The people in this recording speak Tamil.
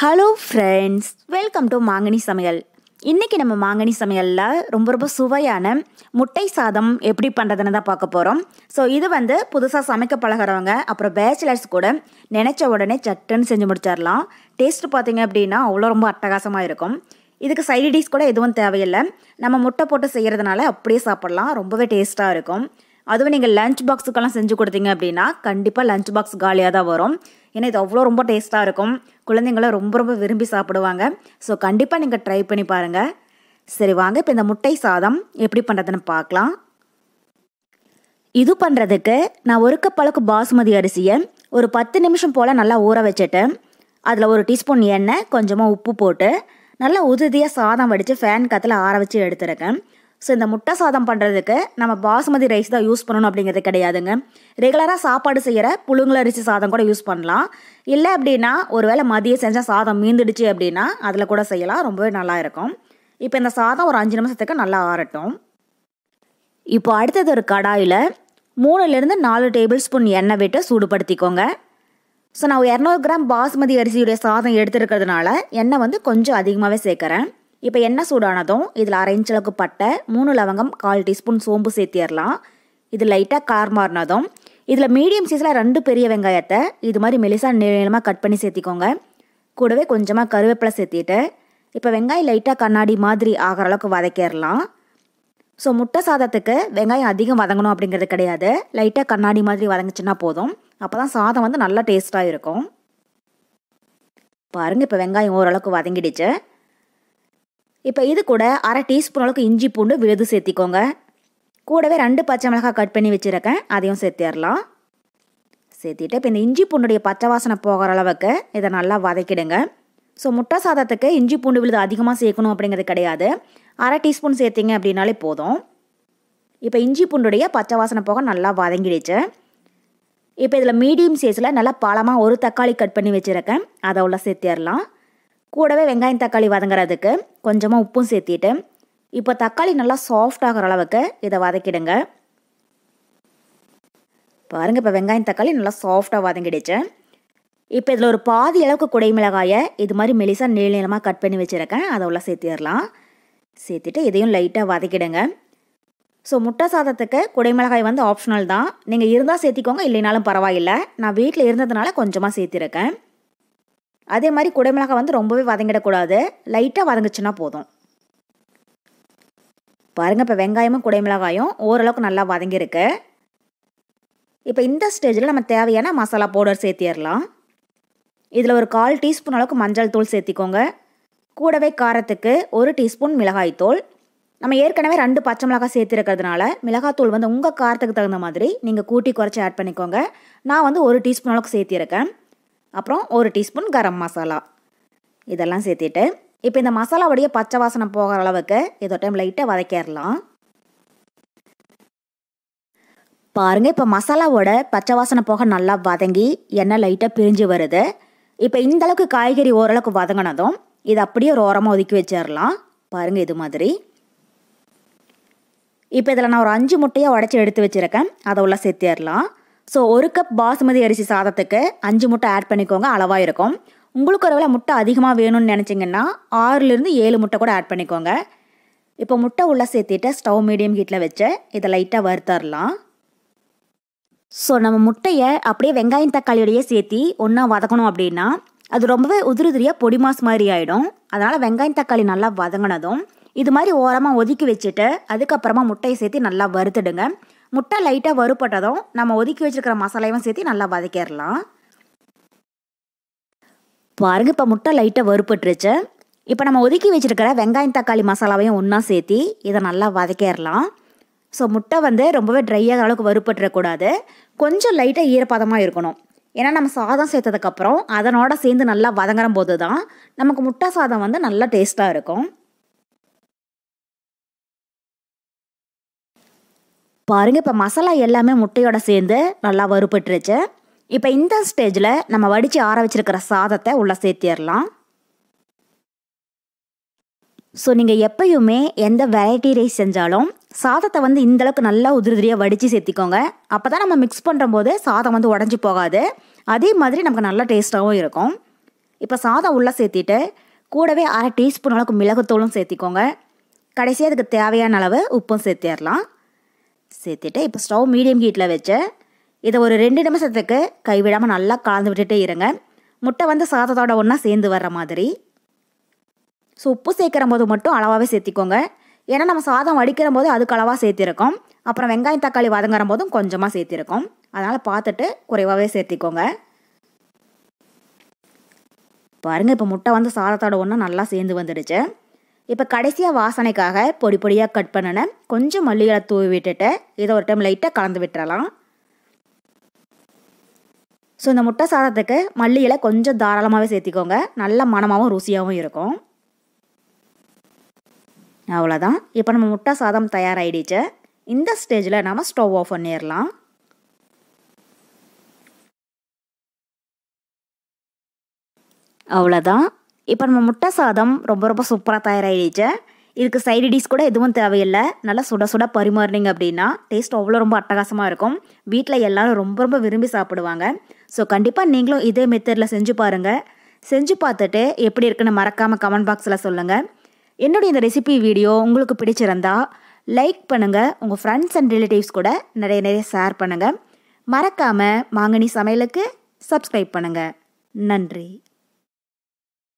ஹலோ ஃப்ரெண்ட்ஸ், வெல்கம் டு மாங்கனி சமையல். இன்றைக்கி நம்ம மாங்கனி சமையலில் ரொம்ப சுவையான முட்டை சாதம் எப்படி பண்ணுறதுன்னு தான் பார்க்க போகிறோம். ஸோ இது புதுசாக சமைக்க பழகிறவங்க அப்புறம் பேச்சுலர்ஸ் கூட நினச்ச உடனே சட்டுன்னு செஞ்சு முடிச்சிடலாம். டேஸ்ட்டு பார்த்தீங்க அப்படின்னா அவ்வளோ ரொம்ப அட்டகாசமாக இருக்கும். இதுக்கு சைடு டிஷ் கூட எதுவும் தேவையில்லை. நம்ம முட்டை போட்டு செய்கிறதுனால அப்படியே சாப்பிட்லாம். ரொம்பவே டேஸ்ட்டாக இருக்கும். அதுவும் நீங்கள் லஞ்ச் பாக்ஸுக்கெல்லாம் செஞ்சு கொடுத்தீங்க அப்படின்னா கண்டிப்பாக லஞ்ச் பாக்ஸ் காலியாக தான் வரும். ஏன்னா இது அவ்வளோ ரொம்ப டேஸ்ட்டாக இருக்கும். குழந்தைங்களும் ரொம்ப விரும்பி சாப்பிடுவாங்க. ஸோ கண்டிப்பாக நீங்கள் ட்ரை பண்ணி பாருங்கள். சரி வாங்க, இப்போ இந்த முட்டை சாதம் எப்படி பண்ணுறதுன்னு பார்க்கலாம். இது பண்ணுறதுக்கு நான் 1 கப் அளவுக்கு பாசுமதி அரிசியை ஒரு 10 நிமிஷம் போல் நல்லா ஊற வச்சுட்டு அதில் 1 டீஸ்பூன் எண்ணெய், கொஞ்சமாக உப்பு போட்டு நல்லா உதிரியாக சாதம் வடித்து ஃபேன் காற்றுல ஆற வச்சு எடுத்துருக்கேன். ஸோ இந்த முட்டை சாதம் பண்ணுறதுக்கு நம்ம பாசுமதி ரைஸ் தான் யூஸ் பண்ணணும் அப்படிங்கிறது கிடையாதுங்க. ரெகுலராக சாப்பாடு செய்கிற புழுங்கல் அரிசி சாதம் கூட யூஸ் பண்ணலாம். இல்லை அப்படின்னா ஒருவேளை மதியம் செஞ்சால் சாதம் மீந்துடுச்சு அப்படின்னா அதில் கூட செய்யலாம். ரொம்பவே நல்லா இருக்கும். இப்போ இந்த சாதம் ஒரு 5 நிமிஷத்துக்கு நல்லா ஆறட்டும். இப்போ அடுத்தது ஒரு கடாயில் 3லேருந்து 4 டேபிள் ஸ்பூன் எண்ணெய் விட்டு சூடுபடுத்திக்கோங்க. ஸோ நான் 200 கிராம் பாசுமதி அரிசியுடைய சாதம் எடுத்துருக்கிறதுனால எண்ணெய் கொஞ்சம் அதிகமாகவே சேர்க்குறேன். இப்போ எண்ணெய் சூடானதும் இதில் 1/2 இன்ச் அளவுக்கு பட்டை, 3 லவங்கம், 1/4 டீஸ்பூன் சோம்பு சேர்த்திடலாம். இது லைட்டாக கலர் மாறினதும் இதில் மீடியம் சைஸில் 2 பெரிய வெங்காயத்தை இது மாதிரி மெலிசாக நீளமாக கட் பண்ணி சேர்த்திக்கோங்க. கூடவே கொஞ்சமாக கருவேப்பிலை சேர்த்திட்டு இப்போ வெங்காயம் லைட்டாக கண்ணாடி மாதிரி ஆகிற அளவுக்கு வதக்கிடலாம். ஸோ முட்டை சாதத்துக்கு வெங்காயம் அதிகம் வதங்கணும் அப்படிங்கிறது கிடையாது. லைட்டாக கண்ணாடி மாதிரி வதங்கிச்சுன்னா போதும். அப்போ தான் சாதம் நல்லா டேஸ்ட்டாக இருக்கும். பாருங்கள், இப்போ வெங்காயம் ஓரளவுக்கு வதங்கிடுச்சு. இப்போ இது கூட 1/2 டீஸ்பூன் அளவுக்கு இஞ்சி பூண்டு விழுது சேர்த்திக்கோங்க. கூடவே 2 பச்சை மிளகாய் கட் பண்ணி வச்சுருக்கேன், அதையும் சேர்த்திடலாம். சேர்த்திட்டு இப்போ இந்த இஞ்சி பூண்டுடைய பச்சை வாசனை போகிற அளவுக்கு இதை நல்லா வதக்கிடுங்க. ஸோ முட்டை சாதத்துக்கு இஞ்சி பூண்டு விழுது அதிகமாக சேர்க்கணும் அப்படிங்கிறது கிடையாது. 1/2 டீஸ்பூன் சேர்த்திங்க அப்படின்னாலே போதும். இப்போ இஞ்சி பூண்டுடைய பச்சை வாசனை போக நல்லா வதங்கிடுச்சு. இப்போ இதில் மீடியம் சைஸில் நல்லா பழமாக 1 தக்காளி கட் பண்ணி வச்சுருக்கேன், அதை உள்ள சேர்த்திடலாம். கூடவே வெங்காயம் தக்காளி வதங்குறதுக்கு கொஞ்சமாக உப்பும் சேர்த்திட்டு இப்போ தக்காளி நல்லா சாஃப்ட் ஆகிற அளவுக்கு இதை வதக்கிடுங்க. பாருங்கள், இப்போ வெங்காயம் தக்காளி நல்லா சாஃப்டாக வதங்கிடுச்சு. இப்போ இதில் ஒரு பாதி அளவுக்கு குடைமிளகாயை இது மாதிரி மெலிசாக நீளமாக கட் பண்ணி வச்சுருக்கேன், அதை உள்ள சேர்த்திடலாம். சேர்த்துட்டு இதையும் லைட்டாக வதக்கிடுங்க. ஸோ முட்டை சாதத்துக்கு குடைமிளகாய் ஆப்ஷனல் தான். நீங்கள் இருந்தால் சேர்த்திக்கோங்க, இல்லைனாலும் பரவாயில்லை. நான் வீட்டில் இருந்ததுனால கொஞ்சமாக சேர்த்திருக்கேன். அதே மாதிரி குடைமிளகாய் ரொம்பவே வதங்கிடக்கூடாது, லைட்டாக வதங்குச்சுன்னா போதும். பாருங்கள், இப்போ வெங்காயமும் குடைமிளகாயும் ஓரளவுக்கு நல்லா வதங்கியிருக்கு. இப்போ இந்த ஸ்டேஜில் நம்ம தேவையான மசாலா பவுடர் சேர்த்திடலாம். இதில் ஒரு 1/4 டீஸ்பூன் அளவுக்கு மஞ்சள் தூள் சேர்த்திக்கோங்க. கூடவே காரத்துக்கு 1 டீஸ்பூன் மிளகாய் தூள். நம்ம ஏற்கனவே 2 பச்சை மிளகாய் சேர்த்திருக்கிறதுனால மிளகாத்தூள் உங்கள் காரத்துக்கு தகுந்த மாதிரி நீங்கள் கூட்டி குறைச்சி ஆட் பண்ணிக்கோங்க. நான் 1 டீஸ்பூன் அளவுக்கு சேர்த்திருக்கேன். அப்புறம் 1 டீஸ்பூன் கரம் மசாலா இதெல்லாம் சேர்த்திட்டு இப்போ இந்த மசாலாவுடைய பச்சை வாசனை போகிற அளவுக்கு இதோ டைம் லைட்டாக வதக்கிடலாம். பாருங்கள், இப்போ மசாலாவோட பச்சை வாசனை போக நல்லா வதங்கி எண்ணெய் லைட்டாக பிரிஞ்சு வருது. இப்போ இந்த அளவுக்கு காய்கறி ஓரளவுக்கு வதங்கினதும் இது அப்படியே ஒரு ஓரமாக ஒதுக்கி வச்சிடலாம். பாருங்கள், இது மாதிரி. இப்போ இதில் நான் ஒரு 5 முட்டையை உடச்சி எடுத்து வச்சுருக்கேன், அதை உள்ள சேர்த்திடலாம். ஸோ 1 கப் பாசுமதி அரிசி சாதத்துக்கு 5 முட்டை ஆட் பண்ணிக்கோங்க, அளவாக இருக்கும். உங்களுக்கு ஒரு வேளை முட்டை அதிகமாக வேணும்னு நினச்சிங்கன்னா 6லேருந்து 7 முட்டை கூட ஆட் பண்ணிக்கோங்க. இப்போ முட்டை உள்ளே சேர்த்திட்டு ஸ்டவ் மீடியம் ஹீட்டில் வச்சு இதை லைட்டாக வறுத்தரலாம். ஸோ நம்ம முட்டையை அப்படியே வெங்காயம் தக்காளியோடையே சேர்த்தி ஒன்றா வதக்கணும் அப்படின்னா அது ரொம்பவே உதிரியாக பொடி மாஸ் மாதிரி ஆகிடும். அதனால் வெங்காயம் தக்காளி நல்லா வதங்கினதும் இது மாதிரி ஓரமாக ஒதுக்கி வச்சுட்டு அதுக்கப்புறமா முட்டையை சேர்த்து நல்லா வறுத்துடுங்க. முட்டை லைட்டாக வறுப்பட்டதும் நம்ம ஒதுக்கி வச்சுருக்கிற மசாலையும் சேர்த்து நல்லா வதக்கிடலாம். பாருங்கள், இப்போ முட்டை லைட்டாக வறுப்பட்டுருச்சு. இப்போ நம்ம ஒதுக்கி வச்சுருக்கிற வெங்காயம் தக்காளி மசாலாவையும் ஒன்றா சேர்த்தி இதை நல்லா வதக்கிடலாம். ஸோ முட்டை ரொம்பவே ட்ரையாக அளவுக்கு வறுப்பட்டுறக்கூடாது, கொஞ்சம் லைட்டாக ஈரப்பதமாக இருக்கணும். ஏன்னா நம்ம சாதம் சேர்த்ததுக்கப்புறம் அதனோட சேர்ந்து நல்லா வதங்குற போது தான் நமக்கு முட்டை சாதம் நல்லா டேஸ்ட்டாக இருக்கும். பாருங்கள், இப்போ மசாலா எல்லாமே முட்டையோட சேர்ந்து நல்லா வறுப்பட்டுருச்சு. இப்போ இந்த ஸ்டேஜில் நம்ம வடித்து ஆற வச்சுருக்கிற சாதத்தை உள்ளே சேர்த்திடலாம். ஸோ நீங்கள் எப்பயுமே எந்த வெரைட்டி ரைஸ் செஞ்சாலும் சாதத்தை இந்தளவுக்கு நல்லா உதிரியாக வடித்து சேர்த்திக்கோங்க. அப்போ தான் நம்ம மிக்ஸ் பண்ணுற போது சாதம் உடஞ்சி போகாது. அதே மாதிரி நமக்கு நல்ல டேஸ்ட்டாகவும் இருக்கும். இப்போ சாதம் உள்ளே சேர்த்திட்டு கூடவே 1/2 டீஸ்பூன் அளவுக்கு மிளகுத்தூளும் சேர்த்திக்கோங்க. கடைசியாக அதுக்கு தேவையான அளவு உப்பும் சேர்த்திடலாம். சேர்த்துட்டு இப்போ ஸ்டவ் மீடியம் ஹீட்டில் வச்சு இதை ஒரு 2 நிமிஷத்துக்கு கைவிடாமல் நல்லா கலந்து விட்டுட்டே இருங்க. முட்டை வந்து சாதத்தோட ஒன்றா சேர்ந்து வர்ற மாதிரி. ஸோ உப்பு சேர்க்கிற போது மட்டும் அளவாகவே சேர்த்திக்கோங்க. ஏன்னா நம்ம சாதம் வடிக்கிற போது அதுக்கு அளவாக சேர்த்திருக்கோம். அப்புறம் வெங்காயம் தக்காளி வதங்குற போதும் கொஞ்சமாக சேர்த்திருக்கோம். அதனால் பார்த்துட்டு குறைவாகவே சேர்த்திக்கோங்க. பாருங்கள், இப்போ முட்டை வந்து சாதத்தோட ஒன்றா நல்லா சேர்ந்து வந்துடுச்சு. இப்போ கடைசியாக வாசனைக்காக பொடி பொடியாக கட் பண்ணின கொஞ்சம் மல்லிகளை தூவி விட்டுட்டு இதை ஒரு டைம் லைட்டாக கலந்து விட்டுறலாம். ஸோ இந்த முட்டை சாதத்துக்கு மல்லிகளை கொஞ்சம் தாராளமாகவே சேர்த்திக்கோங்க. நல்ல மணமாகவும் ருசியாகவும் இருக்கும். அவ்வளோதான், இப்போ நம்ம முட்டை சாதம் தயாராகிடுச்சு. இந்த ஸ்டேஜில் நம்ம ஸ்டவ் ஆஃப் பண்ணிடலாம். அவ்வளோதான், இப்போ நம்ம முட்டை சாதம் ரொம்ப ரொம்ப சூப்பராக தயாராகிடுச்சு. இதுக்கு சைடு டிஷ் கூட எதுவும் தேவையில்லை. நல்லா சுட சுட பரிமாறினீங்க அப்படின்னா டேஸ்ட் அவ்வளோ ரொம்ப அட்டகாசமாக இருக்கும். வீட்டில் எல்லோரும் ரொம்ப ரொம்ப விரும்பி சாப்பிடுவாங்க. ஸோ கண்டிப்பாக நீங்களும் இதே மெத்தடில் செஞ்சு பாருங்கள். செஞ்சு பார்த்துட்டு எப்படி இருக்குன்னு மறக்காமல் கமெண்ட் பாக்ஸில் சொல்லுங்கள். என்னுடைய இந்த ரெசிபி வீடியோ உங்களுக்கு பிடிச்சிருந்தா லைக் பண்ணுங்கள். உங்கள் ஃப்ரெண்ட்ஸ் அண்ட் ரிலேட்டிவ்ஸ் கூட நிறைய ஷேர் பண்ணுங்கள். மறக்காமல் மாங்கனி சமையலுக்கு சப்ஸ்கிரைப் பண்ணுங்கள். நன்றி.